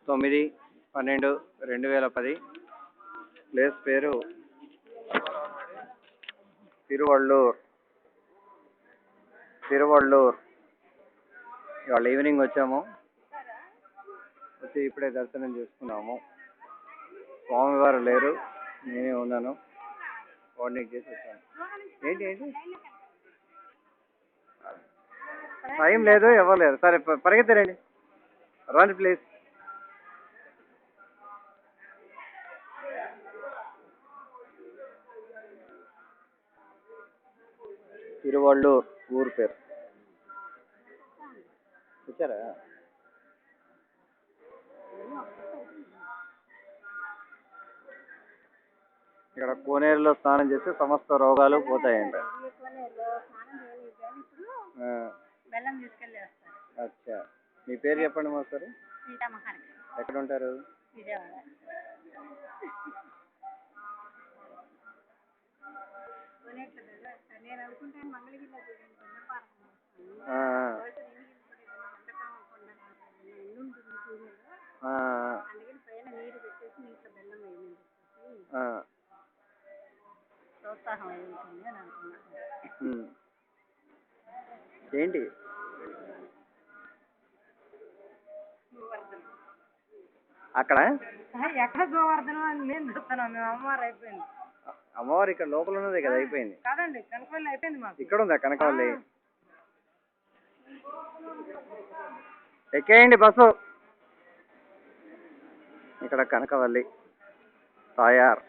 9/12/2010. Place పేరు తిరువళ్ళూర్. ఇవాళ evening వచ్చాము. వచ్చి ఇప్పుడే దర్శనం చేసుకున్నాము. స్వామివారు లేరు, నేనే ఉన్నాను. కోఆర్డినేట్ చేసి వచ్చాను. ఏంటి టైం లేదు, ఎవరు లేరు. సరే పరిగెత్తరండి, రండి ప్లీజ్. తిరువళ్ళూర్ ఊరు పేరు. వచ్చారా? ఇక్కడ కోనేరులో స్నానం చేస్తే సమస్త రోగాలు పోతాయంట. అచ్చా, మీ పేరు చెప్పండి మాస్టర్. ఎక్కడ ఉంటారు? ఏంటి అక్కడ ఎక్కడ గోవర్ధనం అని నేను చూస్తున్నాను. మేము అమ్మవారు అయిపోయింది. అమ్మవారు ఇక్కడ లోపల ఉన్నది కదా, అయిపోయింది. కాదండి, కనకవల్లి అయిపోయింది మాకు. ఇక్కడ ఉందా కనకవల్లి? ఎక్కేయండి బస్సు. ఇక్కడ కనకవల్లి తాయార్.